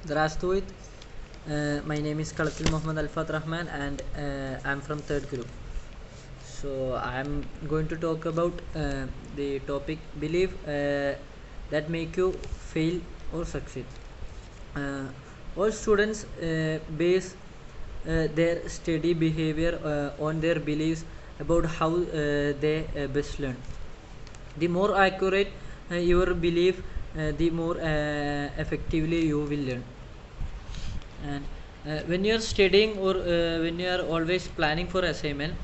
Здравствует. My name is Kalatil Muhammad Alfat Rahman and I'm from third group. So I'm going to talk about the topic belief that make you fail or succeed. Uh, all students base their study behavior on their beliefs about how they best learn. The more accurate your belief, the more effectively you will learn. And when you are studying or when you are always planning for assignment,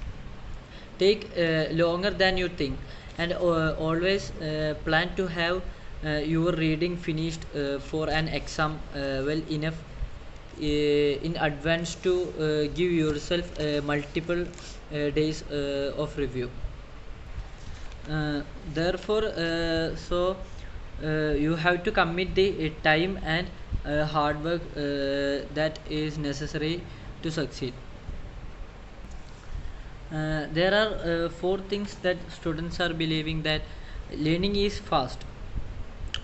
take longer than you think, and always plan to have your reading finished for an exam well enough in advance to give yourself multiple days of review. Therefore, you have to commit the time and hard work that is necessary to succeed. There are four things that students are believing: that learning is fast.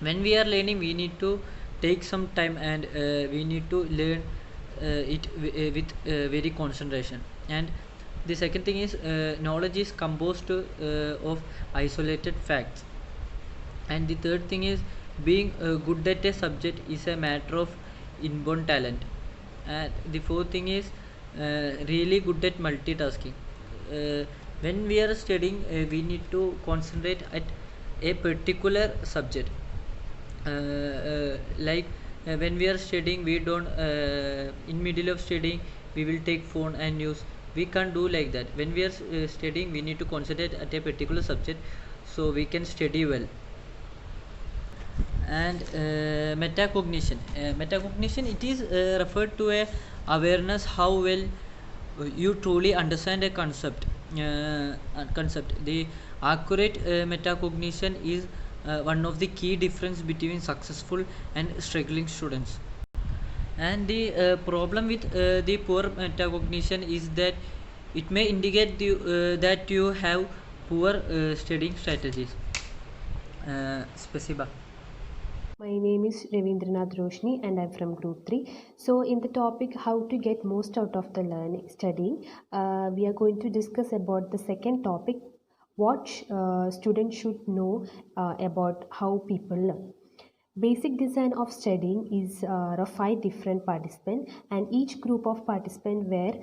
When we are learning, we need to take some time, and we need to learn it with very concentration. And the second thing is knowledge is composed of isolated facts. And the third thing is being good at a subject is a matter of inborn talent. And the fourth thing is really good at multitasking. When we are studying, we need to concentrate at a particular subject. When we are studying, we don't in middle of studying we will take phone and use. We can't do like that. When we are studying, we need to concentrate at a particular subject so we can study well. And metacognition, it is referred to a awareness how well you truly understand a concept. The accurate metacognition is one of the key difference between successful and struggling students. And the problem with the poor metacognition is that it may indicate that you have poor studying strategies. Спасибо. My name is Ravindranath Roshni and I'm from Group 3. So in the topic how to get most out of the studying, we are going to discuss about the second topic, what students should know about how people learn. Basic design of studying is of 5 different participants, and each group of participants were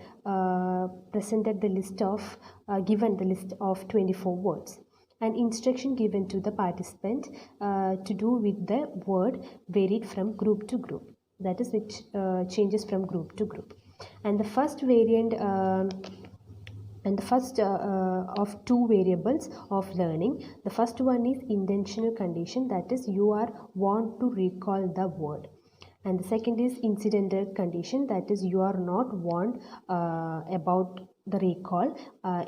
presented the list of given the list of 24 words. An instruction given to the participant to do with the word varied from group to group. That is, which changes from group to group. And the first variant of two variables of learning. The first one is intentional condition, that is, you are want to recall the word. And the second is incidental condition, that is, you are not want about the recall.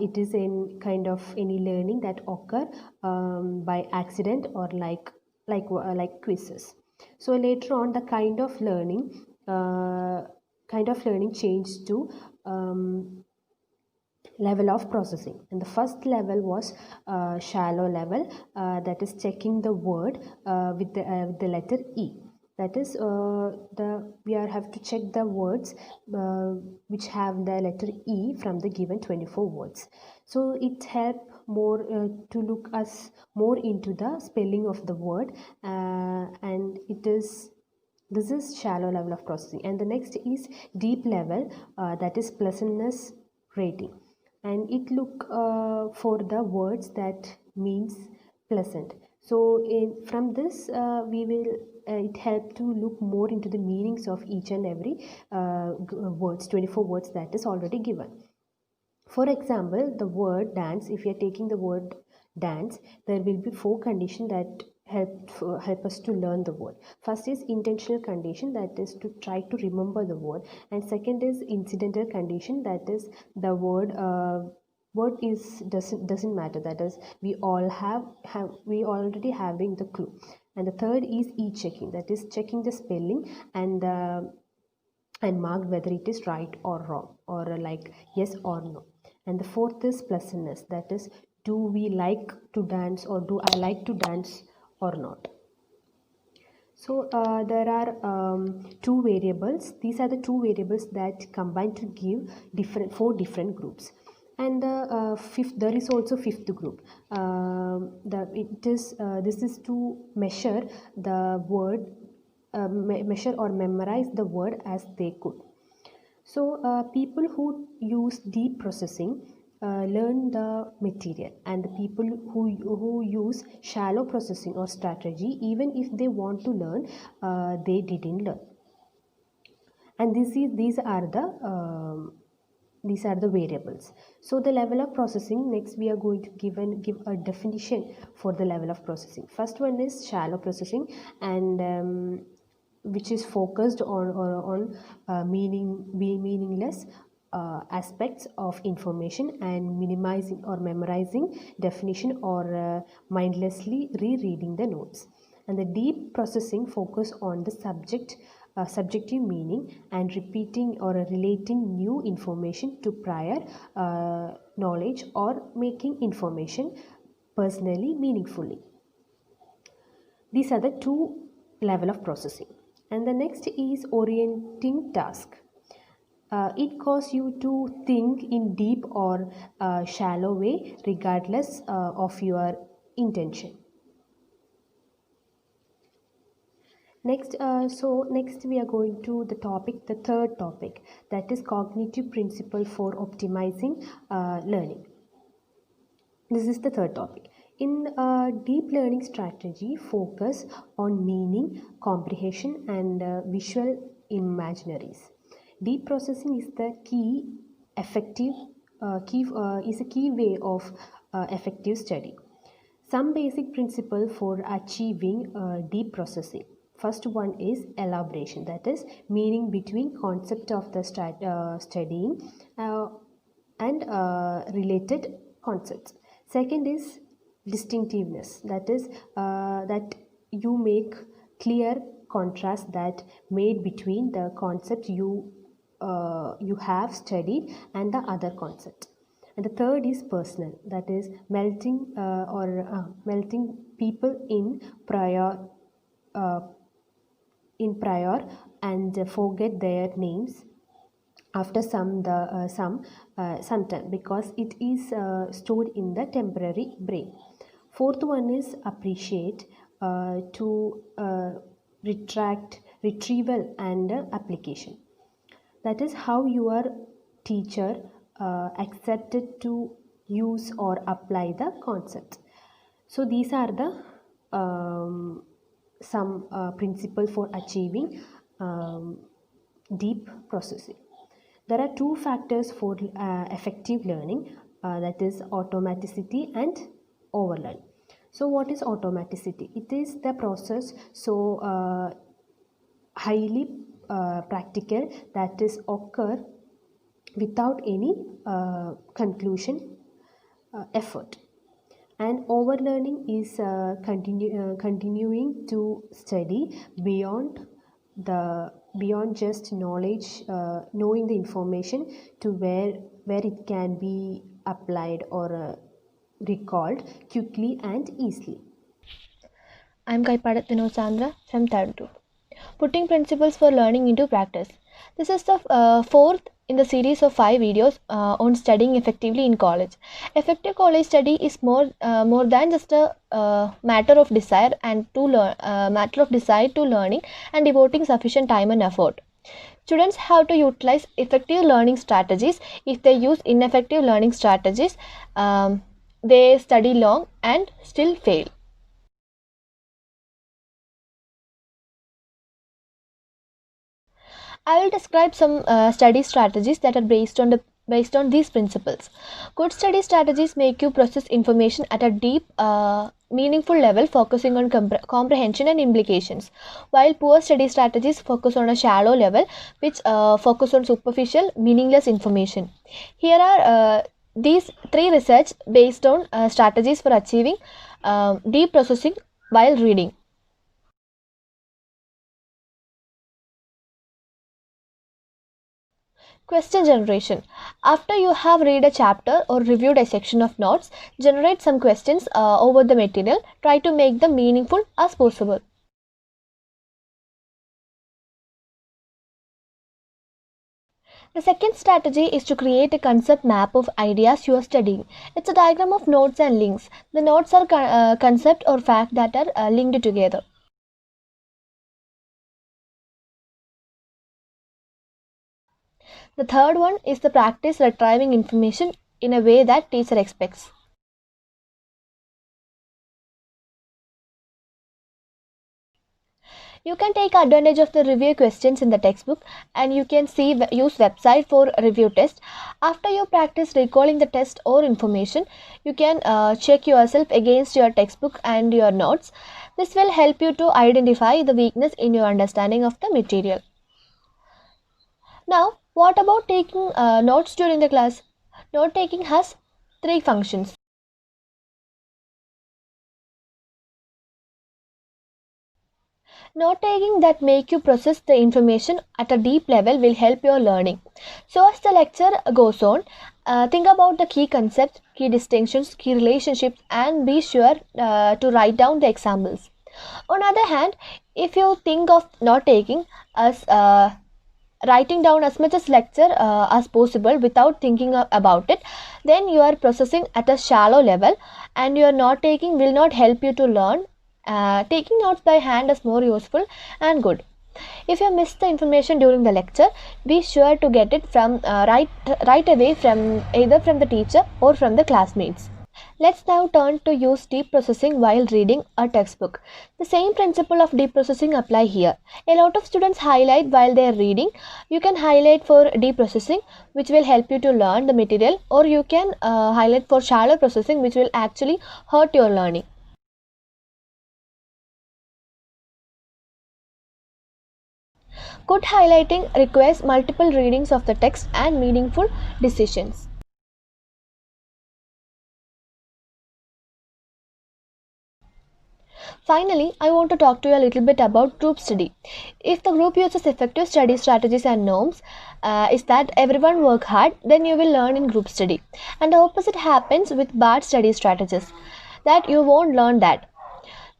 It is in kind of any learning that occur by accident or like quizzes. So later on, the kind of learning changed to level of processing, and the first level was shallow level, that is checking the word with the letter E. That is we have to check the words which have the letter E from the given 24 words. So it help more to look us more into the spelling of the word, and this is shallow level of processing. And the next is deep level, that is pleasantness rating, and it look for the words that means pleasant. So from this we will it help to look more into the meanings of each and every words, 24 words that is already given. For example, the word dance, if you are taking the word dance, there will be 4 conditions that help us to learn the word. First is intentional condition, that is to try to remember the word, and second is incidental condition, that is the word is doesn't matter, that is we already having the clue. And the third is e-checking, that is checking the spelling and mark whether it is right or wrong, or like yes or no. And the fourth is pleasantness, that is, do we like to dance, or do I like to dance or not. So there are two variables. These are the two variables that combine to give four different groups. And the fifth, there is also fifth group. This is to measure the word, measure or memorize the word as they could. So people who use deep processing learn the material, and the people who use shallow processing or strategy, even if they want to learn, they didn't learn. And these are the variables. So the level of processing, next we are going to give a definition for the level of processing. First one is shallow processing, and which is focused on meaningless aspects of information and minimizing or memorizing definition or mindlessly rereading the notes. And the deep processing focus on the subjective meaning and repeating or relating new information to prior knowledge or making information personally meaningfully. These are the two level of processing. And the next is orienting task. It causes you to think in deep or shallow way regardless of your intention. Next we are going to the third topic, that is cognitive principle for optimizing learning. This is the third topic. In deep learning strategy, focus on meaning, comprehension, and visual imaginaries. Deep processing is the key way of effective study. Some basic principle for achieving deep processing. First one is elaboration, that is meaning between concept of the studying and related concepts. Second is distinctiveness, that is that you make clear contrast that made between the concept you have studied and the other concept. And the third is personal, that is melting people in prior and forget their names after some time, because it is stored in the temporary brain. Fourth one is appreciate, to retrieval and application. That is how your teacher accepted to use or apply the concept. So these are the some principle for achieving deep processing. There are two factors for effective learning, that is automaticity and overlearn. So what is automaticity? It is the process highly practical, that is occur without any conclusion effort. And overlearning is continuing to study beyond just knowledge, knowing the information to where it can be applied or recalled quickly and easily. I'm Kaipadat Vinod Chandra from third group. Putting principles for learning into practice. This is the fourth in the series of 5 videos on studying effectively in college. Effective college study is more than just a matter of desire to learning and devoting sufficient time and effort. Students have to utilize effective learning strategies. If they use ineffective learning strategies, they study long and still fail. I will describe some study strategies that are based on these principles. Good study strategies make you process information at a deep, meaningful level, focusing on comprehension and implications, while poor study strategies focus on a shallow level, which focus on superficial, meaningless information. Here are these 3 research based on strategies for achieving deep processing while reading. Question generation. After you have read a chapter or reviewed a section of notes, generate some questions over the material. Try to make them meaningful as possible. The second strategy is to create a concept map of ideas you are studying. It's a diagram of nodes and links. The nodes are concept or fact that are linked together. The third one is the practice retrieving information in a way that teacher expects. You can take advantage of the review questions in the textbook, and you can use website for review test. After you practice recalling the test or information, you can check yourself against your textbook and your notes. This will help you to identify the weakness in your understanding of the material. Now, what about taking notes during the class? Note taking has three functions. Note taking that make you process the information at a deep level will help your learning. So as the lecture goes on, think about the key concepts, key distinctions, key relationships, and be sure to write down the examples. On the other hand, if you think of note taking as writing down as much as lecture as possible without thinking about it, then you are processing at a shallow level, and your note taking will not help you to learn. Taking notes by hand is more useful and good. If you miss the information during the lecture, be sure to get it from right away from either from the teacher or from the classmates. Let's now turn to use deep processing while reading a textbook. The same principle of deep processing apply here. A lot of students highlight while they are reading. You can highlight for deep processing, which will help you to learn the material, or you can highlight for shallow processing, which will actually hurt your learning. Good highlighting requires multiple readings of the text and meaningful decisions. Finally, I want to talk to you a little bit about group study. If the group uses effective study strategies and norms, is that everyone work hard, then you will learn in group study. And the opposite happens with bad study strategies, that you won't learn that.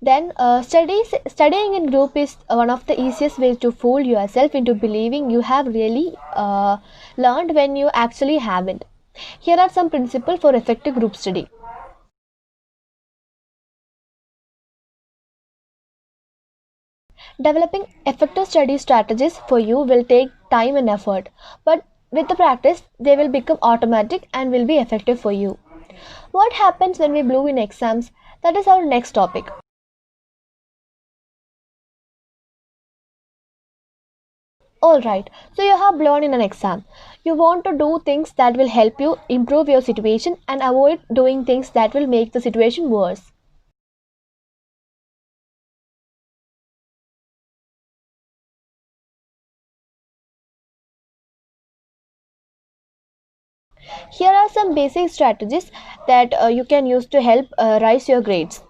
Then studying in group is one of the easiest ways to fool yourself into believing you have really learned when you actually haven't. Here are some principles for effective group study. Developing effective study strategies for you will take time and effort, but with the practice, they will become automatic and will be effective for you. What happens when we blow in exams? That is our next topic. Alright, so you have blown in an exam. You want to do things that will help you improve your situation and avoid doing things that will make the situation worse. Here are some basic strategies that you can use to help rise your grades.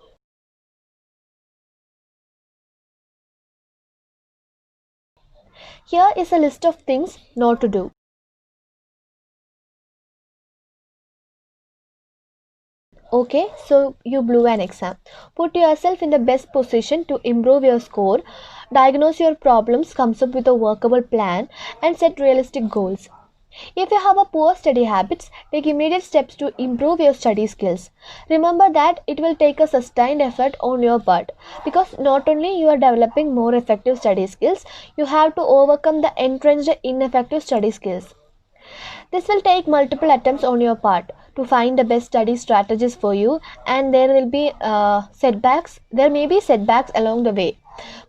Here is a list of things not to do. Okay, so you blew an exam. Put yourself in the best position to improve your score, diagnose your problems, comes up with a workable plan, and set realistic goals. If you have a poor study habits, take immediate steps to improve your study skills. Remember that it will take a sustained effort on your part, because not only you are developing more effective study skills, you have to overcome the entrenched ineffective study skills. This will take multiple attempts on your part to find the best study strategies for you, and there will be setbacks. There may be setbacks along the way.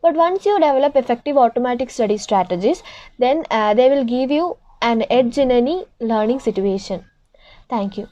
But once you develop effective automatic study strategies, then they will give you an edge in any learning situation. Thank you.